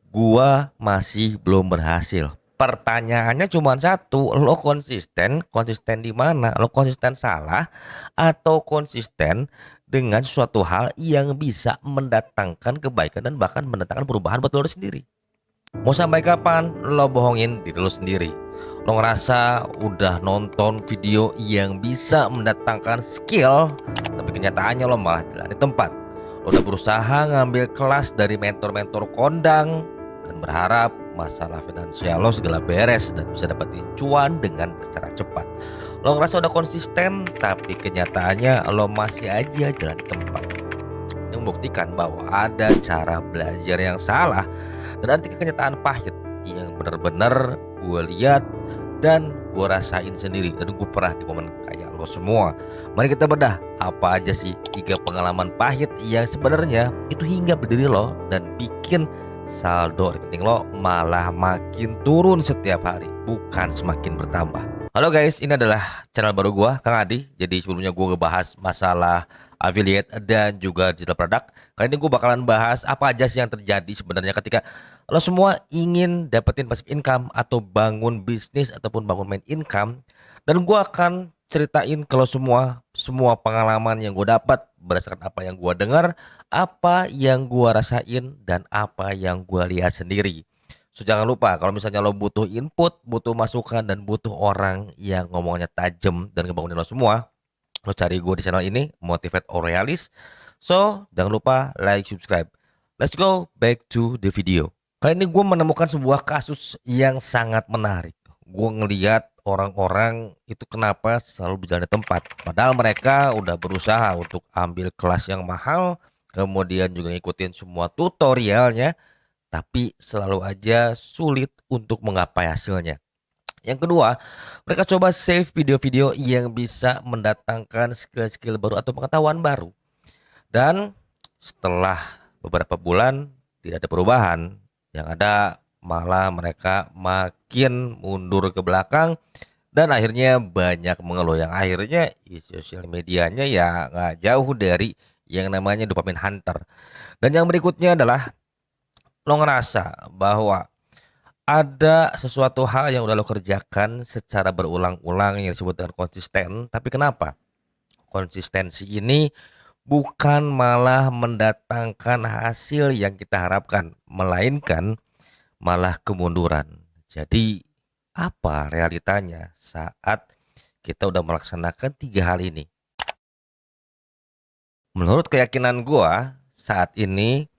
Gua masih belum berhasil. Pertanyaannya cuma satu, lo konsisten, konsisten di mana? Lo konsisten salah atau konsisten dengan suatu hal yang bisa mendatangkan kebaikan dan bahkan mendatangkan perubahan buat lo sendiri? Mau sampai kapan lo bohongin diri lo sendiri? Lo ngerasa udah nonton video yang bisa mendatangkan skill, tapi kenyataannya lo malah jalan di tempat. Lo udah berusaha ngambil kelas dari mentor-mentor kondang dan berharap masalah finansial lo segala beres dan bisa dapetin cuan dengan cara cepat. Lo ngerasa udah konsisten, tapi kenyataannya lo masih aja jalan di tempat. Ini membuktikan bahwa ada cara belajar yang salah dan arti kenyataan pahit yang benar-benar gue lihat dan gue rasain sendiri, dan gue pernah di momen kayak lo semua. Mari kita bedah apa aja sih 3 pengalaman pahit yang sebenarnya itu hingga berdiri lo dan bikin saldo rekening lo malah makin turun setiap hari, bukan semakin bertambah. Halo guys, ini adalah channel baru gua, Kang Adi. Jadi sebelumnya gua ngebahas masalah affiliate dan juga digital product. Kali ini gue bakalan bahas apa aja sih yang terjadi sebenarnya ketika lo semua ingin dapetin passive income atau bangun bisnis ataupun bangun main income. Dan gua akan ceritain kalau semua pengalaman yang gue dapat berdasarkan apa yang gua dengar, apa yang gua rasain, dan apa yang gua lihat sendiri. So, jangan lupa kalau misalnya lo butuh input, butuh masukan, dan butuh orang yang ngomongnya tajam dan ngebangunin lo semua, lo cari gue di channel ini, Motivate Aurealis. So, jangan lupa like, subscribe. Let's go back to the video. Kali ini gue menemukan sebuah kasus yang sangat menarik. Gue ngeliat orang-orang itu kenapa selalu berjalan di tempat. Padahal mereka udah berusaha untuk ambil kelas yang mahal, kemudian juga ngikutin semua tutorialnya, tapi selalu aja sulit untuk menggapai hasilnya. Yang kedua, mereka coba save video-video yang bisa mendatangkan skill-skill baru atau pengetahuan baru. Dan setelah beberapa bulan tidak ada perubahan, yang ada malah mereka makin mundur ke belakang dan akhirnya banyak mengeluh, yang akhirnya sosial medianya ya nggak jauh dari yang namanya dopamine hunter. Dan yang berikutnya adalah lo ngerasa bahwa ada sesuatu hal yang udah lo kerjakan secara berulang-ulang yang disebut dengan konsisten, tapi kenapa konsistensi ini bukan malah mendatangkan hasil yang kita harapkan, melainkan malah kemunduran. Jadi apa realitanya saat kita udah melaksanakan 3 hal ini? Menurut keyakinan gua saat ini,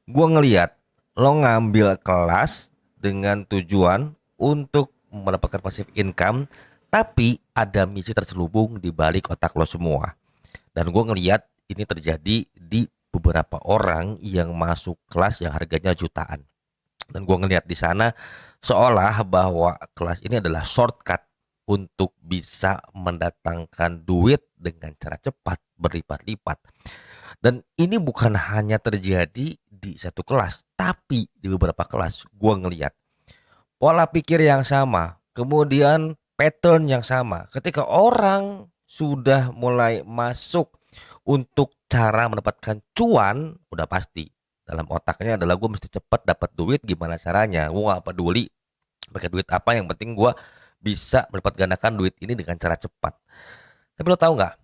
gua ngeliat lo ngambil kelas dengan tujuan untuk mendapatkan passive income, tapi ada misi terselubung di balik otak lo semua. Dan gue ngeliat ini terjadi di beberapa orang yang masuk kelas yang harganya jutaan. Dan gue ngeliat di sana seolah bahwa kelas ini adalah shortcut untuk bisa mendatangkan duit dengan cara cepat berlipat-lipat. Dan ini bukan hanya terjadi di satu kelas, tapi di beberapa kelas. Gue ngeliat pola pikir yang sama, kemudian pattern yang sama. Ketika orang sudah mulai masuk untuk cara mendapatkan cuan, udah pasti dalam otaknya adalah gue mesti cepat dapat duit, gimana caranya. Gue gak peduli pakai duit apa, yang penting gue bisa mendapat gandakan duit ini dengan cara cepat. Tapi lo tahu nggak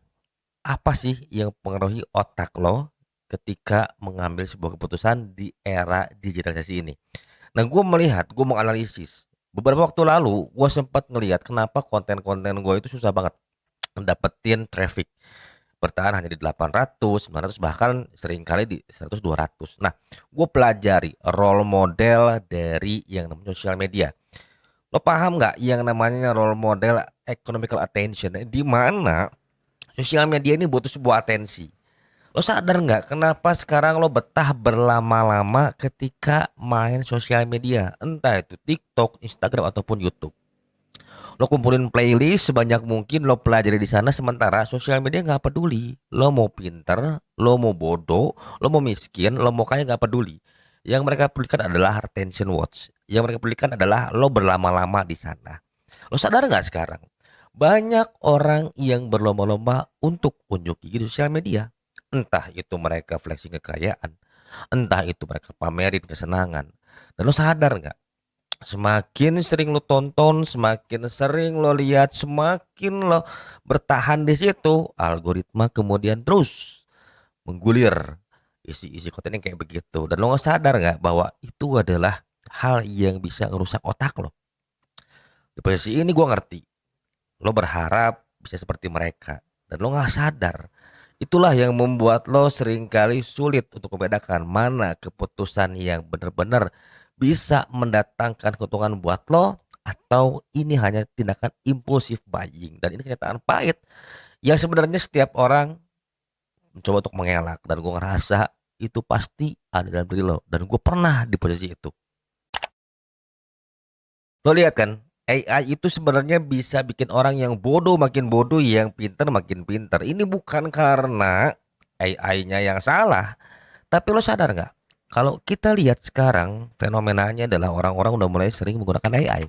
apa sih yang mempengaruhi otak lo ketika mengambil sebuah keputusan di era digitalisasi ini? Nah, gue menganalisis beberapa waktu lalu, gue sempat ngelihat kenapa konten-konten gue itu susah banget dapetin traffic, bertahan hanya di 800, 900, bahkan seringkali di 100, 200. Nah, gue pelajari role model dari yang namanya sosial media. Lo paham nggak yang namanya role model economical attention, di mana sosial media ini butuh sebuah atensi. Lo sadar nggak kenapa sekarang lo betah berlama-lama ketika main sosial media, entah itu TikTok, Instagram, ataupun YouTube. Lo kumpulin playlist sebanyak mungkin, lo pelajari di sana, sementara sosial media nggak peduli. Lo mau pinter, lo mau bodoh, lo mau miskin, lo mau kaya, nggak peduli. Yang mereka pedulikan adalah attention watch. Yang mereka pedulikan adalah lo berlama-lama di sana. Lo sadar nggak sekarang? Banyak orang yang berlomba-lomba untuk unjuk gigi di sosial media. Entah itu mereka flexing kekayaan, Entah itu mereka pamerin kesenangan. Dan lo sadar nggak? Semakin sering lo tonton, semakin sering lo lihat, semakin lo bertahan di situ, algoritma kemudian terus menggulir isi-isi konten yang kayak begitu. Dan lo nggak sadar nggak bahwa itu adalah hal yang bisa ngerusak otak lo. Di posisi ini gue ngerti, lo berharap bisa seperti mereka dan lo nggak sadar. Itulah yang membuat lo seringkali sulit untuk membedakan mana keputusan yang benar-benar bisa mendatangkan keuntungan buat lo atau ini hanya tindakan impulsif buying. Dan ini kenyataan pahit yang sebenarnya setiap orang mencoba untuk mengelak, dan gue ngerasa itu pasti ada dalam diri lo, dan gue pernah di posisi itu. Lo lihat kan, AI itu sebenarnya bisa bikin orang yang bodoh makin bodoh, yang pinter makin pinter. Ini bukan karena AI-nya yang salah, tapi lo sadar nggak? Kalau kita lihat sekarang fenomenanya adalah orang-orang udah mulai sering menggunakan AI.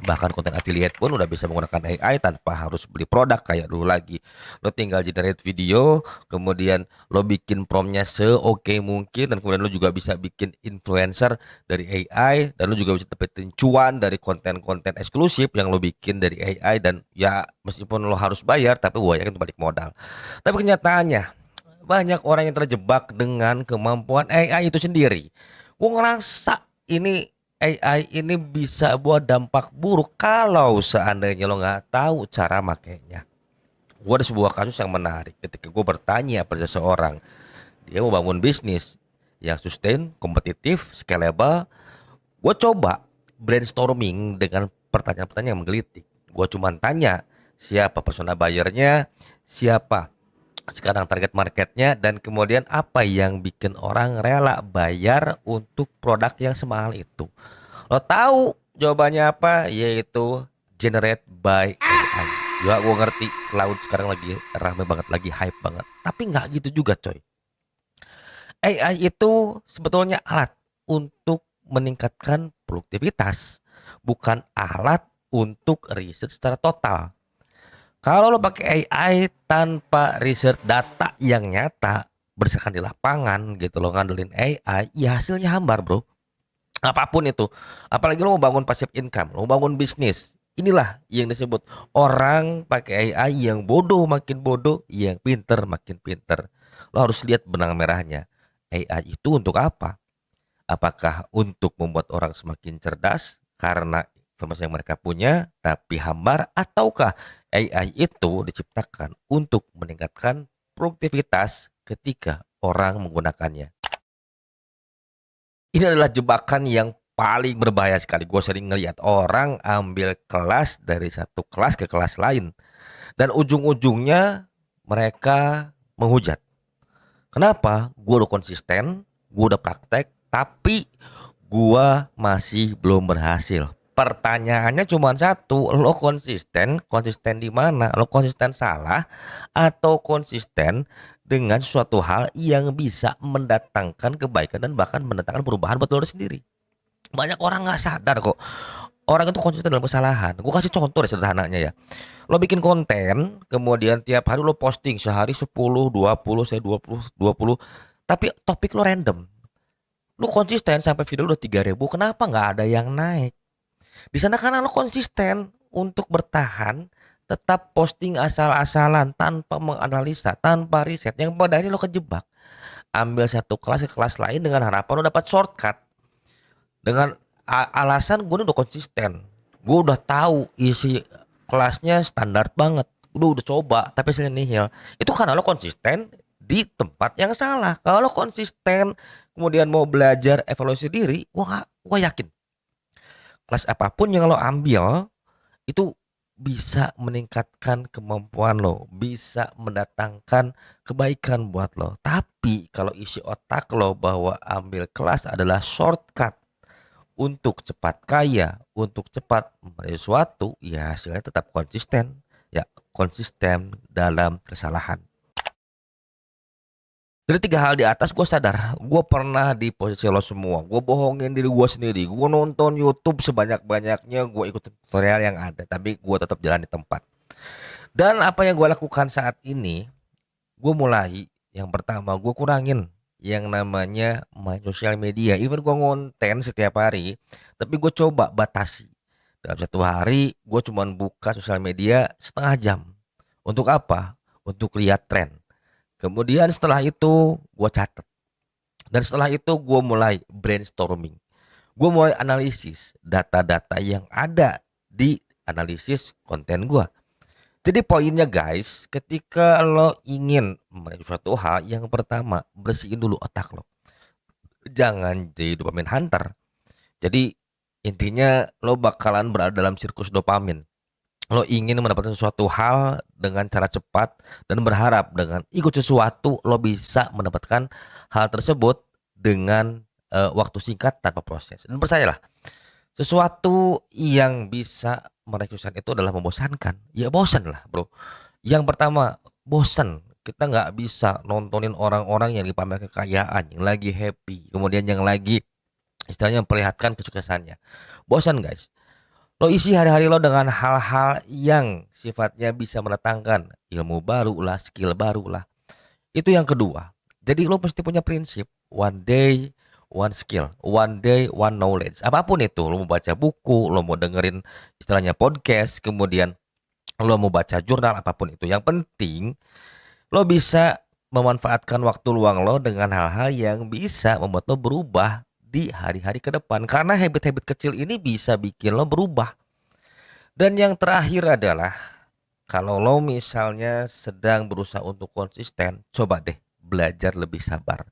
Bahkan konten affiliate pun udah bisa menggunakan AI tanpa harus beli produk kayak dulu lagi. Lo tinggal generate video, kemudian lo bikin promptnya seoke mungkin, dan kemudian lo juga bisa bikin influencer dari AI, dan lo juga bisa dapetin cuan dari konten-konten eksklusif yang lo bikin dari AI. Dan ya meskipun lo harus bayar, tapi gue yakin itu balik modal. Tapi kenyataannya banyak orang yang terjebak dengan kemampuan AI itu sendiri. Gue ngerasa ini AI ini bisa buat dampak buruk kalau seandainya lo nggak tahu cara makainya. Gue ada sebuah kasus yang menarik ketika gue bertanya pada seseorang, dia mau bangun bisnis yang sustain, kompetitif, scalable. Gue coba brainstorming dengan pertanyaan-pertanyaan yang menggelitik. Gue cuma tanya siapa persona buyernya, siapa sekarang target marketnya, dan kemudian apa yang bikin orang rela bayar untuk produk yang semahal itu. Lo tahu jawabannya apa? Yaitu generate by AI. Ya gue ngerti cloud sekarang lagi rame banget, lagi hype banget. Tapi nggak gitu juga coy. AI itu sebetulnya alat untuk meningkatkan produktivitas, bukan alat untuk riset secara total. Kalau lo pakai AI tanpa riset data yang nyata berdasarkan di lapangan gitu, lo ngandelin AI, ya hasilnya hambar bro. Apapun itu, apalagi lo mau bangun passive income, lo mau bangun bisnis, inilah yang disebut orang pakai AI yang bodoh makin bodoh, yang pinter makin pinter. Lo harus lihat benang merahnya. AI itu untuk apa? Apakah untuk membuat orang semakin cerdas karena informasi yang mereka punya tapi hambar, ataukah AI itu diciptakan untuk meningkatkan produktivitas ketika orang menggunakannya? Ini adalah jebakan yang paling berbahaya sekali. Gue sering ngelihat orang ambil kelas dari satu kelas ke kelas lain, dan ujung-ujungnya mereka menghujat. Kenapa? Gue udah konsisten, gue udah praktek, tapi gue masih belum berhasil. Pertanyaannya cuma satu, lo konsisten, konsisten di mana? Lo konsisten salah atau konsisten dengan suatu hal yang bisa mendatangkan kebaikan dan bahkan mendatangkan perubahan buat lo sendiri? Banyak orang nggak sadar kok. Orang itu konsisten dalam kesalahan. Gue kasih contoh deh sederhananya ya. Lo bikin konten, kemudian tiap hari lo posting, sehari 10, 20, saya 20, tapi topik lo random. Lo konsisten sampai video lo udah 3.000, kenapa nggak ada yang naik? Di sana karena lo konsisten untuk bertahan, tetap posting asal-asalan tanpa menganalisa, tanpa riset. Yang pada akhirnya lo kejebak. Ambil satu kelas ke kelas lain dengan harapan lo dapat shortcut. Dengan alasan gue udah konsisten, gue udah tahu isi kelasnya standar banget, udah coba tapi hasilnya nihil. Itu karena lo konsisten di tempat yang salah. Kalau lo konsisten kemudian mau belajar evaluasi diri, gue yakin kelas apapun yang lo ambil itu bisa meningkatkan kemampuan lo, bisa mendatangkan kebaikan buat lo. Tapi kalau isi otak lo bahwa ambil kelas adalah shortcut untuk cepat kaya, untuk cepat meraih sesuatu, ya hasilnya tetap konsisten. Ya, konsisten dalam kesalahan. Dari tiga hal di atas, gue sadar gue pernah di posisi lo semua. Gue bohongin diri gue sendiri. Gue nonton YouTube sebanyak-banyaknya, gue ikut tutorial yang ada, tapi gue tetap jalan di tempat. Dan apa yang gue lakukan saat ini, gue mulai yang pertama gue kurangin yang namanya main sosial media. Even gue ngonten setiap hari, tapi gue coba batasi. Dalam satu hari gue cuman buka sosial media setengah jam. Untuk apa? Untuk lihat tren. Kemudian setelah itu gue catat. Dan setelah itu gue mulai brainstorming. Gue mulai analisis data-data yang ada di analisis konten gue. Jadi poinnya guys, ketika lo ingin melakukan suatu hal, yang pertama bersihin dulu otak lo. Jangan jadi dopamin hunter. Jadi intinya lo bakalan berada dalam sirkus dopamin. Lo ingin mendapatkan sesuatu hal dengan cara cepat dan berharap dengan ikut sesuatu lo bisa mendapatkan hal tersebut dengan waktu singkat tanpa proses. Dan percayalah, sesuatu yang bisa merekrutkan itu adalah membosankan. Ya bosan lah bro. Yang pertama bosan. Kita nggak bisa nontonin orang-orang yang dipamer kekayaan, yang lagi happy, kemudian yang lagi istilahnya memperlihatkan kesuksesannya. Bosan guys. Lo isi hari-hari lo dengan hal-hal yang sifatnya bisa mendatangkan ilmu baru lah, skill baru lah. Itu yang kedua. Jadi lo mesti punya prinsip one day one skill, one day one knowledge. Apapun itu, lo mau baca buku, lo mau dengerin istilahnya podcast, kemudian lo mau baca jurnal, apapun itu. Yang penting lo bisa memanfaatkan waktu luang lo dengan hal-hal yang bisa membuat lo berubah di hari-hari ke depan. Karena habit-habit kecil ini bisa bikin lo berubah. Dan yang terakhir adalah kalau lo misalnya sedang berusaha untuk konsisten, coba deh belajar lebih sabar.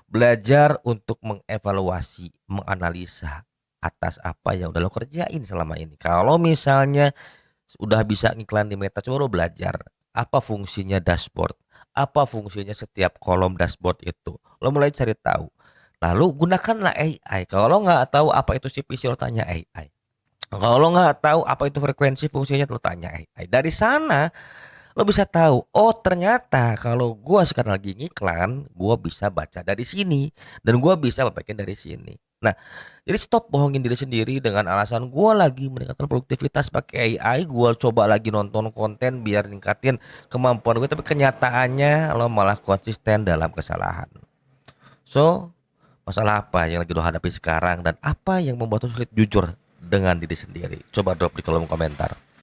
Belajar untuk mengevaluasi, menganalisa atas apa yang udah lo kerjain selama ini. Kalau misalnya udah bisa ngiklan di Meta, coba lo belajar apa fungsinya dashboard, apa fungsinya setiap kolom dashboard itu. Lo mulai cari tahu. Lalu gunakanlah AI. Kalau lo nggak tahu apa itu CPC, lo tanya AI. Kalau lo nggak tahu apa itu frekuensi fungsinya, lo tanya AI. Dari sana lo bisa tahu, oh ternyata kalau gua sekarang lagi ngiklan, gua bisa baca dari sini dan gua bisa bagian dari sini. Nah, jadi stop bohongin diri sendiri dengan alasan gua lagi meningkatkan produktivitas pakai AI, gua coba lagi nonton konten biar ningkatin kemampuan gue, tapi kenyataannya lo malah konsisten dalam kesalahan. So, masalah apa yang lagi lo hadapi sekarang dan apa yang membuat lo sulit jujur dengan diri sendiri? Coba drop di kolom komentar.